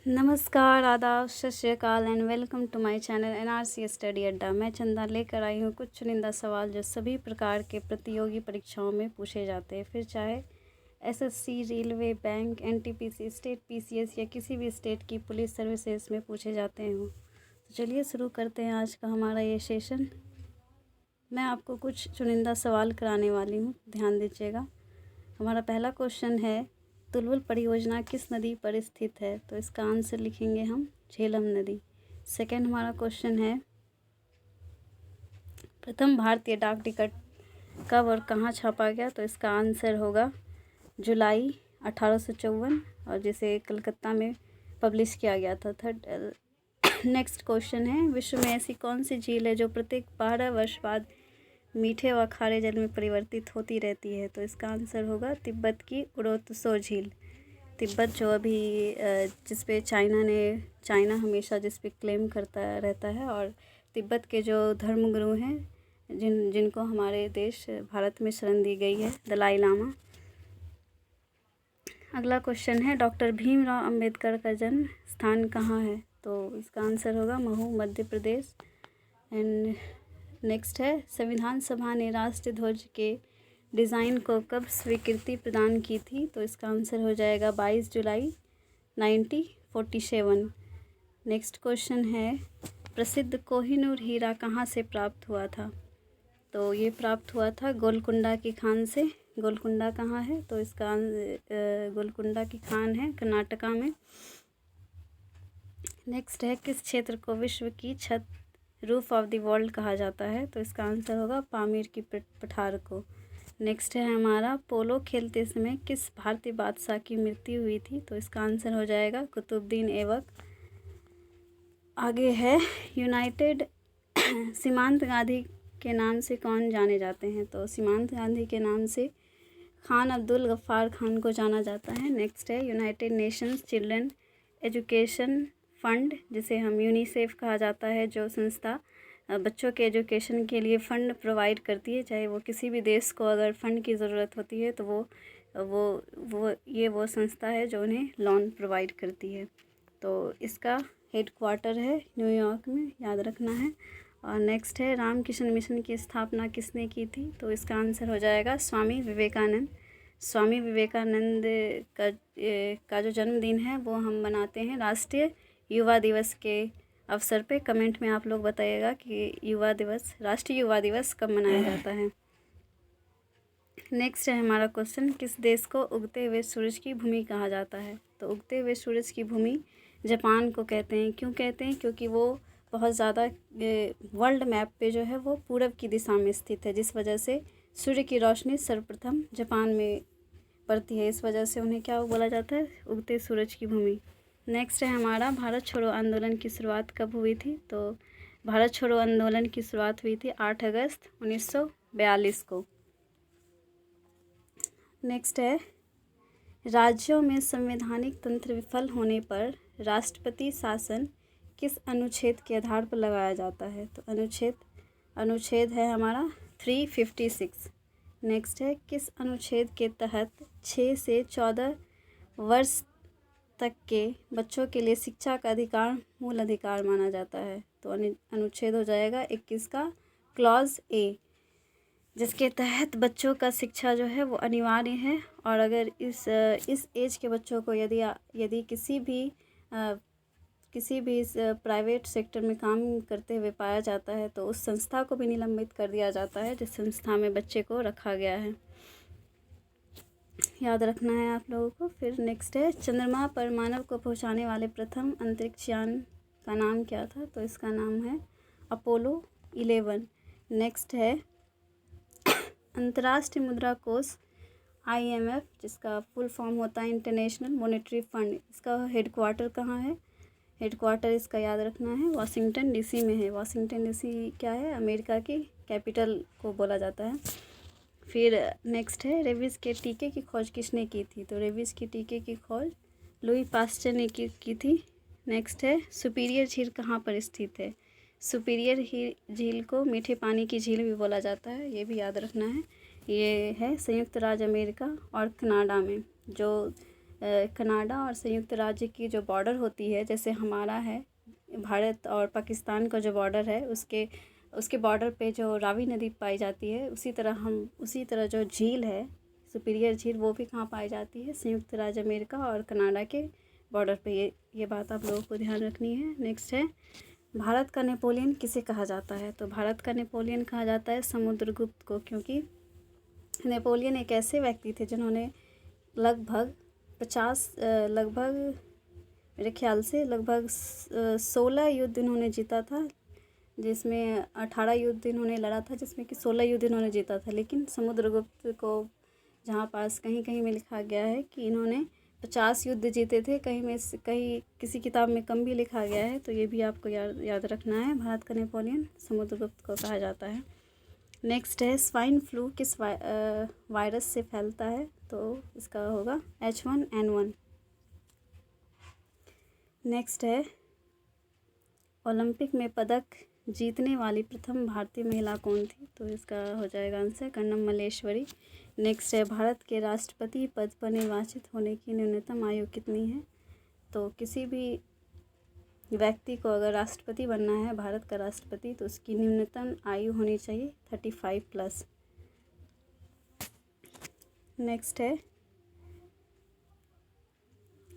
नमस्कार, आदाब, सत श्री अकाल and welcome to my channel NRC study Adda. मैं चंदा लेकर आई हूँ कुछ चुनिंदा सवाल जो सभी प्रकार के प्रतियोगी परीक्षाओं में पूछे जाते हैं, फिर चाहे SSC, railway, bank, NTPC, state PCS या किसी भी स्टेट की पुलिस सर्विसेज में पूछे जाते हैं। तो चलिए शुरू करते हैं आज का हमारा ये सेशन। मैं आपको कुछ चुनिंदा सवाल कराने वाली हूँ, ध्यान दीजिएगा। हमारा पहला क्वेश्चन है, तुलवुल परियोजना किस नदी पर स्थित है? तो इसका आंसर लिखेंगे हम झेलम नदी। सेकंड हमारा क्वेश्चन है, प्रथम भारतीय डाक टिकट कब और कहाँ छापा गया? तो इसका आंसर होगा जुलाई 1854 और जिसे कलकत्ता में पब्लिश किया गया था। थर्ड नेक्स्ट क्वेश्चन है, विश्व में ऐसी कौन सी झील है जो प्रत्येक 12 वर्ष बाद मीठे व खारे जल में परिवर्तित होती रहती है? तो इसका आंसर होगा तिब्बत की उड़ोत्सो झील। तिब्बत जो अभी जिस पे चाइना हमेशा जिस पे क्लेम करता रहता है, और तिब्बत के जो धर्मगुरु हैं जिनको हमारे देश भारत में शरण दी गई है, दलाई लामा। अगला क्वेश्चन है, डॉक्टर भीमराव अंबेडकर का जन्म स्थान कहाँ है? तो इसका आंसर होगा महू, मध्य प्रदेश। एंड नेक्स्ट है, संविधान सभा ने राष्ट्रीय ध्वज के डिज़ाइन को कब स्वीकृति प्रदान की थी? तो इसका आंसर हो जाएगा 22 जुलाई 1947। नेक्स्ट क्वेश्चन है, प्रसिद्ध कोहिनूर हीरा कहाँ से प्राप्त हुआ था? तो ये प्राप्त हुआ था गोलकुंडा की खान से। गोलकुंडा कहाँ है? तो इसका गोलकुंडा की खान है कर्नाटका में। नेक्स्ट है, किस क्षेत्र को विश्व की छत, रूफ ऑफ द वर्ल्ड कहा जाता है? तो इसका आंसर होगा पामीर की पठार को। नेक्स्ट है हमारा, पोलो खेलते समय किस भारतीय बादशाह की मृत्यु हुई थी? तो इसका आंसर हो जाएगा कुतुबुद्दीन ऐबक। आगे है, यूनाइटेड सीमांत गांधी के नाम से कौन जाने जाते हैं? तो सीमांत गांधी के नाम से खान अब्दुल गफ्फार खान को जाना जाता है। नेक्स्ट है, United Nations children education fund, जिसे हम यूनिसेफ कहा जाता है, जो संस्था बच्चों के एजुकेशन के लिए फ़ंड प्रोवाइड करती है। चाहे वो किसी भी देश को अगर फ़ंड की ज़रूरत होती है तो वो संस्था है जो उन्हें लोन प्रोवाइड करती है। तो इसका हेडक्वार्टर है न्यूयॉर्क में, याद रखना है। और नेक्स्ट है, रामकृष्ण मिशन की स्थापना किसने की थी? तो इसका आंसर हो जाएगा स्वामी विवेकानंद। स्वामी विवेकानंद का जो जन्मदिन है वो हम मनाते हैं राष्ट्रीय युवा दिवस के अवसर पे। कमेंट में आप लोग बताइएगा कि राष्ट्रीय युवा दिवस कब मनाया जाता है। नेक्स्ट है हमारा क्वेश्चन, किस देश को उगते हुए सूरज की भूमि कहा जाता है? तो उगते हुए सूरज की भूमि जापान को कहते हैं। क्यों कहते हैं? क्योंकि वो बहुत ज़्यादा वर्ल्ड मैप पे जो है वो पूरब की दिशा में स्थित है, जिस वजह से सूर्य की रोशनी सर्वप्रथम जापान में पड़ती है। इस वजह से उन्हें क्या बोला जाता है? उगते सूरज की भूमि। नेक्स्ट है हमारा, भारत छोड़ो आंदोलन की शुरुआत कब हुई थी? तो भारत छोड़ो आंदोलन की शुरुआत हुई थी 8 अगस्त 1942 को। नेक्स्ट है, राज्यों में संवैधानिक तंत्र विफल होने पर राष्ट्रपति शासन किस अनुच्छेद के आधार पर लगाया जाता है? तो अनुच्छेद है हमारा 356। नेक्स्ट है, किस अनुच्छेद के तहत 6 से 14 वर्ष तक के बच्चों के लिए शिक्षा का अधिकार मूल अधिकार माना जाता है? तो अनुच्छेद हो जाएगा 21 का क्लॉज ए, जिसके तहत बच्चों का शिक्षा जो है वो अनिवार्य है। और अगर इस एज के बच्चों को यदि किसी भी प्राइवेट सेक्टर में काम करते हुए पाया जाता है तो उस संस्था को भी निलंबित कर दिया जाता है जिस संस्था में बच्चे को रखा गया है। याद रखना है आप लोगों को। फिर नेक्स्ट है, चंद्रमा पर मानव को पहुंचाने वाले प्रथम अंतरिक्ष यान का नाम क्या था? तो इसका नाम है अपोलो 11। नेक्स्ट है, अंतर्राष्ट्रीय मुद्रा कोष IMF, जिसका फुल फॉर्म होता है इंटरनेशनल मॉनेटरी फंड, इसका हेडक्वार्टर कहाँ है? हेडक्वार्टर इसका याद रखना है वाशिंगटन DC में है। वाशिंगटन DC क्या है? अमेरिका की कैपिटल को बोला जाता है। फिर नेक्स्ट है, रेबीज़ के टीके की खोज किसने की थी? तो रेबीज़ के टीके की खोज लुई पास्चर ने की थी। नेक्स्ट है, सुपीरियर झील कहाँ पर स्थित है? सुपीरियर झील को मीठे पानी की झील भी बोला जाता है, ये भी याद रखना है। ये है संयुक्त राज्य अमेरिका और कनाडा में। जो कनाडा और संयुक्त राज्य की जो बॉर्डर होती है, जैसे हमारा है भारत और पाकिस्तान का जो बॉर्डर है, उसके बॉर्डर पे जो रावी नदी पाई जाती है, उसी तरह जो झील है सुपीरियर झील, वो भी कहाँ पाई जाती है, संयुक्त राज्य अमेरिका और कनाडा के बॉर्डर पे। ये बात आप लोगों को ध्यान रखनी है। नेक्स्ट है, भारत का नेपोलियन किसे कहा जाता है? तो भारत का नेपोलियन कहा जाता है समुद्रगुप्त को, क्योंकि नेपोलियन एक ऐसे व्यक्ति थे जिन्होंने लगभग मेरे ख्याल से लगभग 16 युद्ध इन्होंने जीता था, जिसमें 18 युद्ध इन्होंने लड़ा था, जिसमें कि 16 युद्ध इन्होंने जीता था। लेकिन समुद्रगुप्त को जहाँ पास कहीं कहीं में लिखा गया है कि इन्होंने 50 युद्ध जीते थे, कहीं किसी किताब में कम भी लिखा गया है। तो ये भी आपको याद रखना है। भारत का नेपोलियन समुद्रगुप्त को कहा जाता है। नेक्स्ट है, स्वाइन फ्लू किस वायरस से फैलता है? तो इसका होगा H1N1। नेक्स्ट है, ओलंपिक में पदक जीतने वाली प्रथम भारतीय महिला कौन थी? तो इसका हो जाएगा आंसर कर्णम मल्लेश्वरी। नेक्स्ट है, भारत के राष्ट्रपति पद पर निर्वाचित होने की न्यूनतम आयु कितनी है? तो किसी भी व्यक्ति को अगर राष्ट्रपति बनना है, भारत का राष्ट्रपति, तो उसकी न्यूनतम आयु होनी चाहिए 35+। नेक्स्ट है,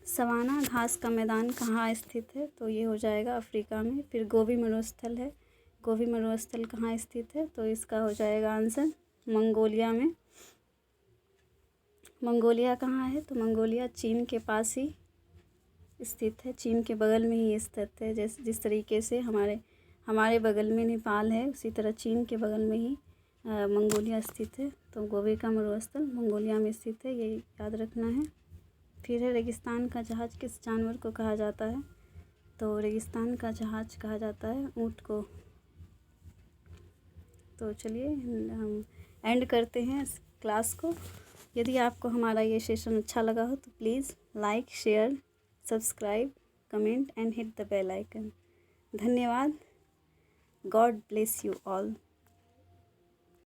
सवाना घास का मैदान कहाँ स्थित है? तो ये हो जाएगा अफ्रीका में। फिर गोबी मरुस्थल है, गोबी मरुस्थल कहाँ स्थित है? तो इसका हो जाएगा आंसर मंगोलिया में। मंगोलिया कहाँ है? तो मंगोलिया चीन के पास ही स्थित है, चीन के बगल में ही स्थित है। जिस तरीके से हमारे बगल में नेपाल है, उसी तरह चीन के बगल में ही मंगोलिया स्थित है। तो गोबी का मरुस्थल मंगोलिया में स्थित है, ये याद रखना है। फिर है, रेगिस्तान का जहाज किस जानवर को कहा जाता है? तो रेगिस्तान का जहाज कहा जाता है ऊँट को। तो चलिए हम एंड करते हैं इस क्लास को। यदि आपको हमारा ये सेशन अच्छा लगा हो तो please like, share, subscribe, comment and hit the bell icon. धन्यवाद। God bless you all.